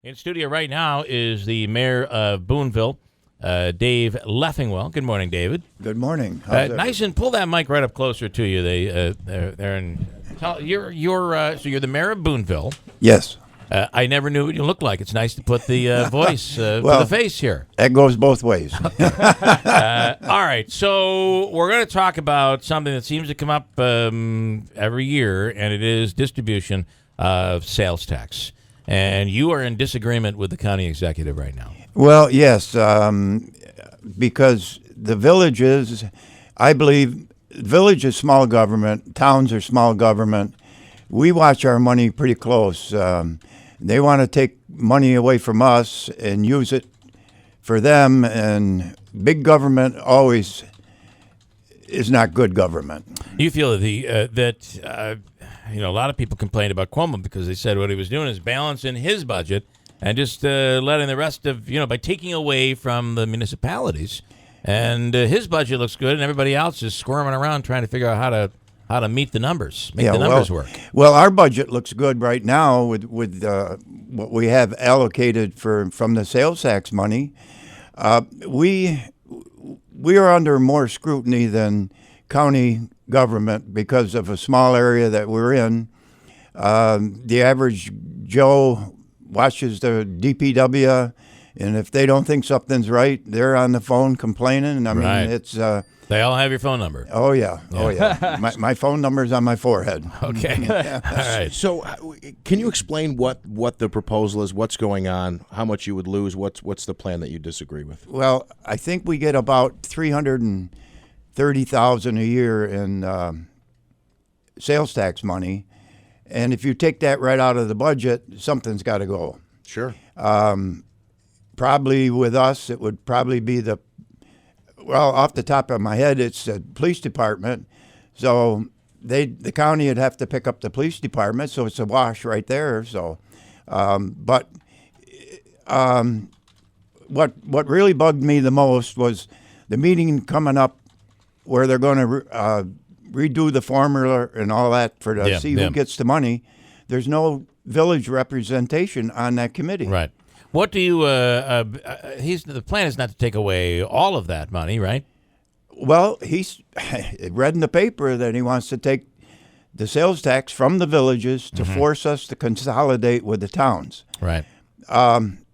In studio right now is the mayor of Boonville, Dave Leffingwell. Good morning, David. Good morning. Nice, and pull that mic right up closer to you. They're in. So you're the mayor of Boonville. Yes. I never knew what you looked like. It's nice to put the voice to the face here. That goes both ways. All right, so we're going to talk about something that seems to come up every year, and it is distribution of sales tax. And you are in disagreement with the county executive right now. Well, yes, because the villages, I believe, village is small government, towns are small government. We watch our money pretty close. They want to take money away from us and use it for them, and big government always is not good government. You feel that a lot of people complained about Cuomo because they said what he was doing is balancing his budget and just letting the rest of, by taking away from the municipalities. And his budget looks good, and everybody else is squirming around trying to figure out how to meet the numbers, make the numbers work. Well, our budget looks good right now with what we have allocated from the sales tax money. We are under more scrutiny than county government because of a small area that we're in. The average Joe watches the DPW, and if they don't think something's right, they're on the phone complaining. I mean, it's... they all have your phone number. Oh, yeah. Oh, yeah. My phone number's on my forehead. Okay. All right. So can you explain what the proposal is, what's going on, how much you would lose, what's the plan that you disagree with? Well, I think we get about $330,000 a year in sales tax money. And if you take that right out of the budget, something's got to go. Sure. Probably with us, it would probably be off the top of my head, it's the police department. So the county would have to pick up the police department, so it's a wash right there. So, what really bugged me the most was the meeting coming up where they're going to redo the formula and all that see who gets the money. There's no village representation on that committee. Right. What do you? The plan is not to take away all of that money, right? Well, he's read in the paper that he wants to take the sales tax from the villages to force us to consolidate with the towns. Right. Town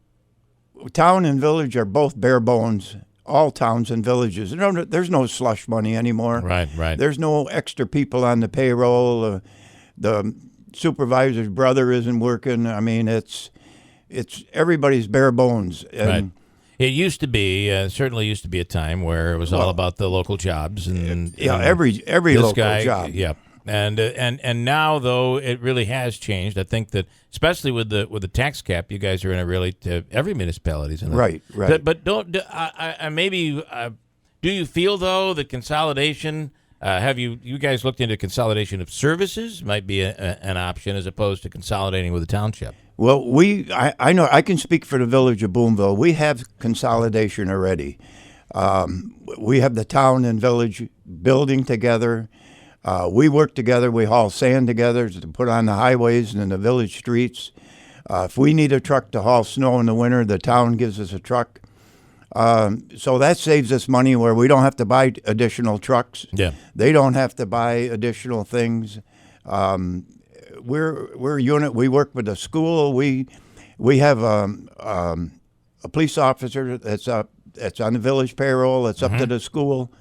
and village are both bare bones. All towns and villages. There's no slush money anymore. Right. There's no extra people on the payroll. The supervisor's brother isn't working. I mean, it's everybody's bare bones. And right. It used to be, certainly used to be a time where it was all about the local jobs and every local job. Yeah. And now though it really has changed. I think that especially with the tax cap, you guys are in a really every municipality's in it. Right. But do you feel though that consolidation? Have you guys looked into consolidation of services? Might be an option as opposed to consolidating with the township. Well, I know I can speak for the village of Boonville. We have consolidation already. We have the town and village building together. We work together. We haul sand together to put on the highways and in the village streets. If we need a truck to haul snow in the winter, the town gives us a truck. So that saves us money where we don't have to buy additional trucks. Yeah. They don't have to buy additional things. We're a unit. We work with a school. We have a police officer that's on the village payroll. That's up to the school.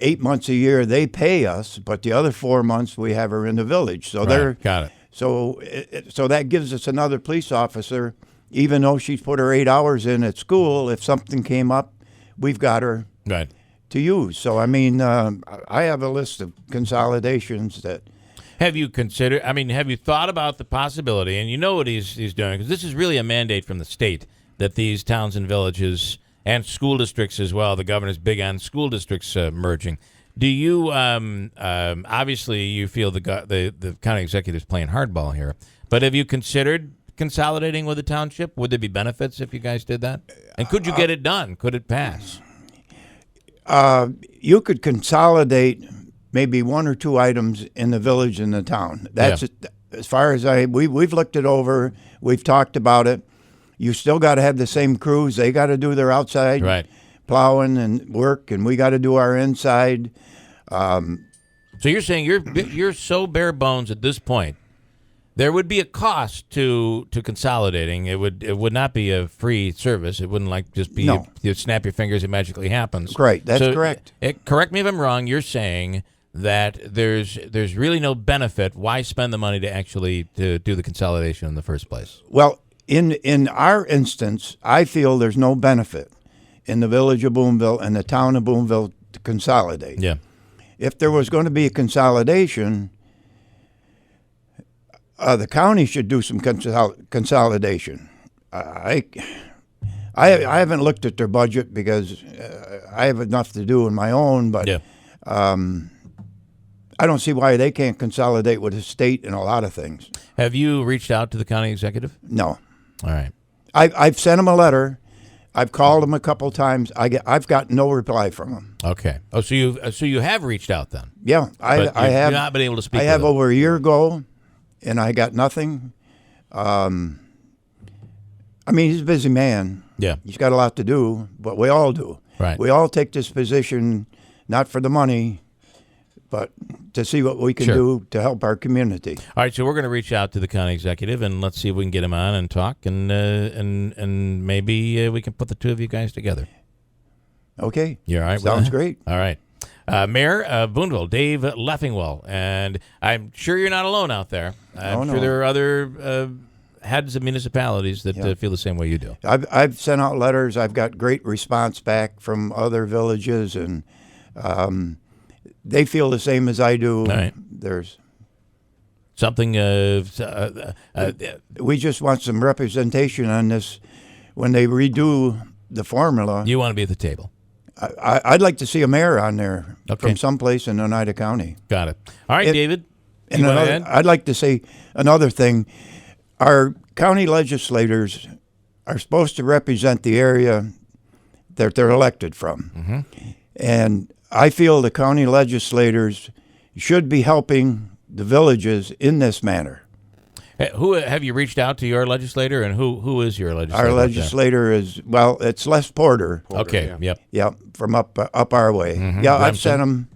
8 months a year they pay us, but the other 4 months we have her in the village. So got it. So that gives us another police officer. Even though she's put her 8 hours in at school, if something came up, we've got her to use. So I mean, I have a list of consolidations that. Have you considered? I mean, have you thought about the possibility? And you know what he's doing, because this is really a mandate from the state that these towns and villages and school districts as well. The governor's big on school districts merging. Do you? Obviously, you feel the county executive's playing hardball here. But have you considered consolidating with the township? Would there be benefits if you guys did that? And could you get it done? Could it pass? You could consolidate maybe one or two items in the village and the town. That's as far as we've looked it over. We've talked about it. you still got to have the same crews. They got to do their outside Right. plowing and work, and we got to do our inside. So you're saying you're so bare bones at this point. There would be a cost to consolidating. It would not be a free service. It wouldn't like just be No. you snap your fingers, it magically happens. Right, that's correct. Correct me if I'm wrong. You're saying that there's really no benefit. Why spend the money to actually to do the consolidation in the first place? Well, in our instance, I feel there's no benefit in the village of Boonville and the town of Boonville to consolidate. Yeah. If there was going to be a consolidation, the county should do some consolidation. I haven't looked at their budget because I have enough to do on my own, but Yeah. I don't see why they can't consolidate with the state in a lot of things. Have you reached out to the county executive? No. All right. I've sent them a letter. I've called them a couple times. I've got no reply from them. Okay. Oh, so you have reached out then? Yeah, I But have. You've not been able to speak. I have with them. over a year ago, and I got nothing. I mean, he's a busy man. Yeah. He's got a lot to do, but we all do. Right. We all take this position not for the money, but to see what we can Sure. do to help our community. All right, so we're going to reach out to the county executive and let's see if we can get him on and talk, and maybe we can put the two of you guys together. Okay. You all right? with Sounds that? great. All right. Mayor of Boonville, Dave Leffingwell, and I'm sure you're not alone out there. I'm sure no. there are other heads of municipalities that feel the same way you do. I've sent out letters. I've got great response back from other villages, and they feel the same as I do. All right. There's Something we just want some representation on this when they redo the formula. you want to be at the table. I'd like to see a mayor on there Okay. from someplace in Oneida County. Got it. All right, David. And You wanna another, add? I'd like to say another thing. Our county legislators are supposed to represent the area that they're elected from. Mm-hmm. And I feel the county legislators should be helping the villages in this manner. Who have you reached out to your legislator, and who is your legislator? Our up there? legislator is, well, it's Les Porter. Okay. yeah. Yep. Yeah, from up our way. Yeah, I've Remsen. sent him.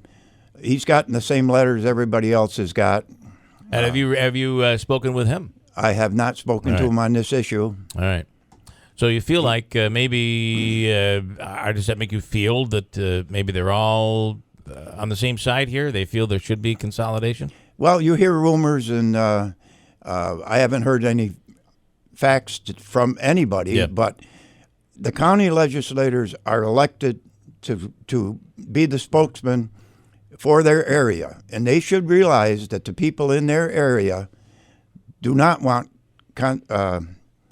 He's gotten the same letters everybody else has got. And have you spoken with him? I have not spoken to Right. him on this issue. All right. So you feel like maybe does that make you feel that maybe they're all on the same side here? They feel there should be consolidation? Well, you hear rumors, and I haven't heard any facts from anybody, Yep. but the county legislators are elected to be the spokesman for their area, and they should realize that the people in their area do not want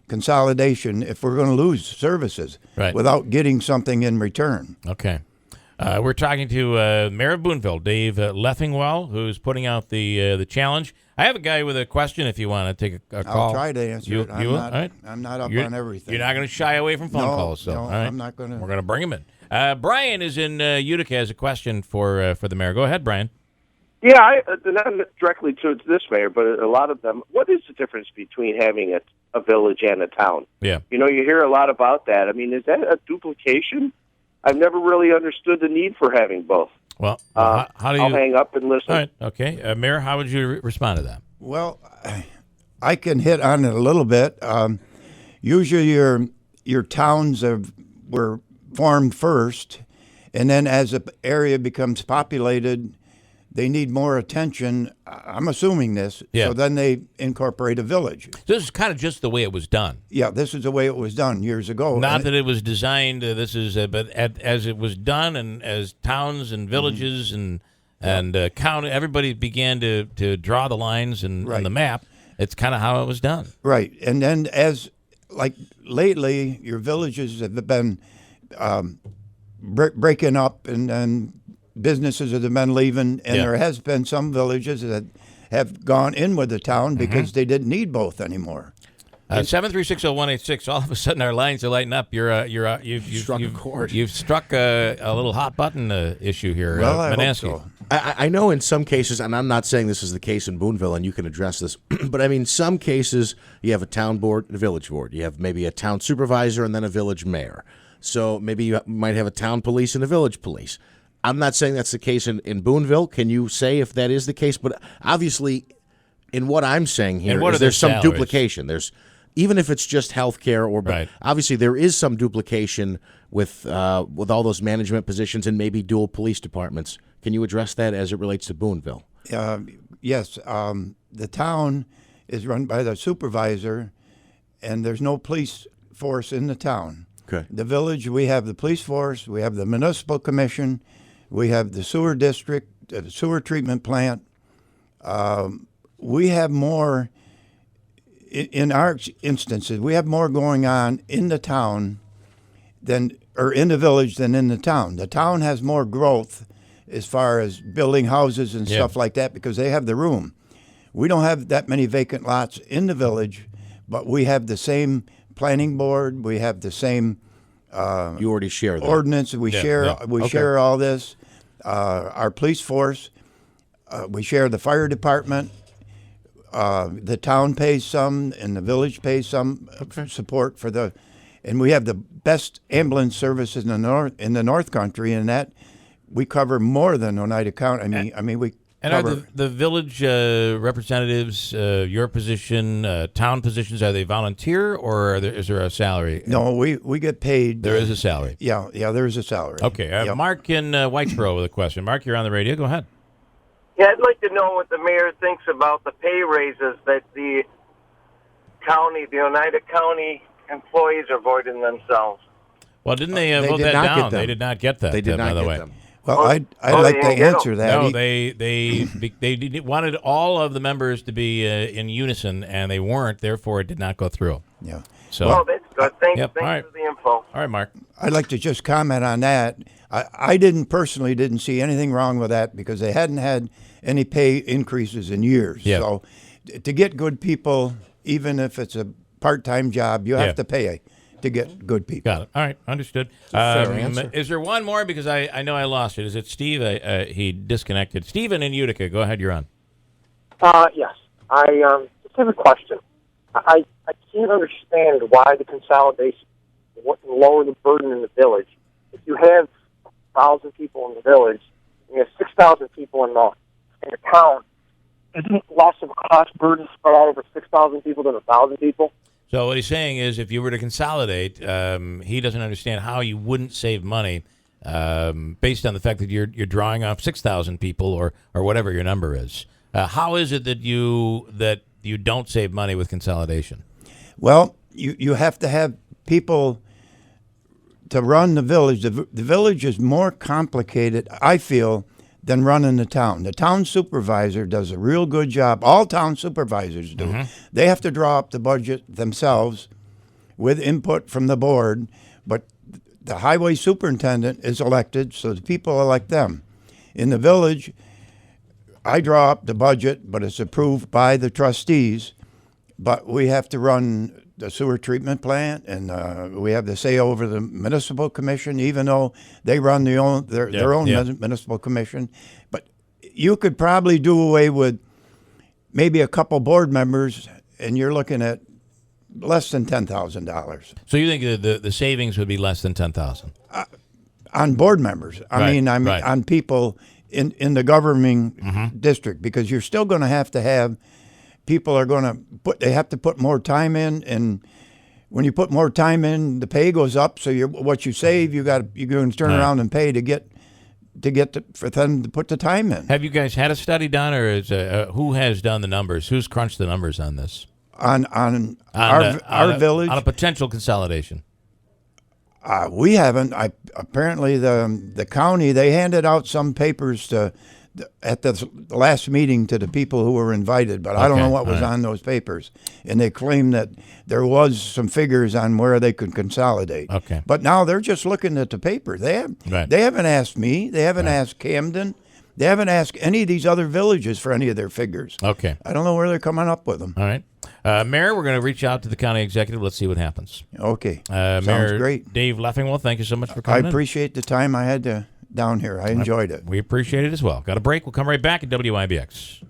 consolidation if we're going to lose services Right. without getting something in return. Okay. We're talking to Mayor of Boonville, Dave Leffingwell, who's putting out the challenge. I have a guy with a question if you want to take a call. I'll try to answer You- it. you will? Not, All right. I'm not up You're- on everything. You're not going to shy away from phone No, calls, so no, all right. I'm not going to. We're going to bring him in. Brian is in Utica, has a question for the mayor. Go ahead, Brian. Yeah, not directly to this mayor, but a lot of them. What is the difference between having a village and a town? Yeah. You know, you hear a lot about that. I mean, is that a duplication? I've never really understood the need for having both. Well, how do you? I'll hang up and listen. All right. Okay. Mayor, how would you respond to that? Well, I can hit on it a little bit. Usually, your towns were formed first, and then as the area becomes populated, they need more attention. I'm assuming this. Yeah. So then they incorporate a village. This is kind of just the way it was done. Yeah, this is the way it was done years ago. Not And that it was designed. But as it was done, and as towns and villages and county, everybody began to draw the lines and Right. the map. It's kind of how it was done. Right, and then as like lately, your villages have been breaking up, and businesses have been leaving, and Yeah. there has been some villages that have gone in with the town because they didn't need both anymore. 7360186. All of a sudden, our lines are lighting up. You've struck a little hot button issue here. Well, I hope Manansky. so. I know in some cases, and I'm not saying this is the case in Boonville, and you can address this, but I mean, some cases you have a town board and a village board. You have maybe a town supervisor and then a village mayor. So maybe you might have a town police and a village police. I'm not saying that's the case in Boonville. Can you say if that is the case? But obviously, in what I'm saying here, what are there's their some salaries? duplication. Even if it's just healthcare, but Right. obviously there is some duplication with all those management positions and maybe dual police departments. Can you address that as it relates to Boonville? Yes, the town is run by the supervisor, and there's no police force in the town. Okay. The village, we have the police force, we have the municipal commission, we have the sewer district, the sewer treatment plant. We have more, in our instances, we have more going on in the town or in the village than in the town. The town has more growth as far as building houses and stuff like that because they have the room. We don't have that many vacant lots in the village, but we have the same planning board. We have the same You already share that. ordinance. We share Okay. share all this. Our police force. We share the fire department. The town pays some, and the village pays some support for the. And we have the best ambulance service in the North Country, and that we cover more than Oneida County. I mean we. And are cover, the village representatives, your position, town positions, are they volunteer or is there a salary? No, we get paid. There is a salary. Yeah, there is a salary. Okay. Yep. Mark in Whitesboro with a question. Mark, you're on the radio. Go ahead. Yeah, I'd like to know what the mayor thinks about the pay raises that the Oneida County employees are voting themselves. Well, didn't they They vote did that not get down? them. They did not get that. They did by not the get way. them. Well, I'd like to answer that. No, they wanted all of the members to be in unison, and they weren't. Therefore, it did not go through. Yeah. So, Oh, that's good. Thanks Yep, all right. for the info. all right, Mark. I'd like to just comment on that. I personally didn't see anything wrong with that because they hadn't had any pay increases in years. Yeah. So to get good people, even if it's a part-time job, you have Yeah. to pay to get good people. Got it. All right, understood. fair answer. Is there one more? Because I know I lost it. Is it Steve? He disconnected. Stephen in Utica. Go ahead. You're on. Yes. I just have a question. I can't understand why the consolidation wouldn't lower the burden in the village. If you have 1,000 people in the village, and you have 6,000 people in the town, isn't it less of a cost burden spread out over 6,000 people than 1,000 people? So what he's saying is, if you were to consolidate, he doesn't understand how you wouldn't save money based on the fact that you're drawing off 6,000 people or whatever your number is. How is it that you don't save money with consolidation? Well, you have to have people to run the village. The village is more complicated, I feel, than running the town. The town supervisor does a real good job. All town supervisors do. Mm-hmm. They have to draw up the budget themselves with input from the board, but the highway superintendent is elected, so the people elect them. In the village, I draw up the budget, but it's approved by the trustees, but we have to run the sewer treatment plant, and we have the say over the municipal commission, even though they run their own municipal commission. But you could probably do away with maybe a couple board members, and you're looking at less than $10,000 So you think the savings would be less than 10,000? on board members. I mean on people in the governing district, because you're still going to have people are going to have to put more time in, and when you put more time in, the pay goes up. So what you save, you're going to turn around and pay for them to put the time in. Have you guys had a study done, or is who has done the numbers? Who's crunched the numbers on this? On our village, on a potential consolidation. we haven't. Apparently the county, they handed out some papers at the last meeting to the people who were invited, but I don't know what was on those papers. And they claimed that there was some figures on where they could consolidate. Okay. But now they're just looking at the paper. They haven't asked me. They haven't asked Camden. They haven't asked any of these other villages for any of their figures. Okay. I don't know where they're coming up with them. All right. Mayor, we're going to reach out to the county executive. Let's see what happens. Okay. Mayor Sounds great. Dave Leffingwell, thank you so much for I coming in. appreciate the time I had down here. I enjoyed it. We appreciate it as well. Got a break. We'll come right back at WIBX.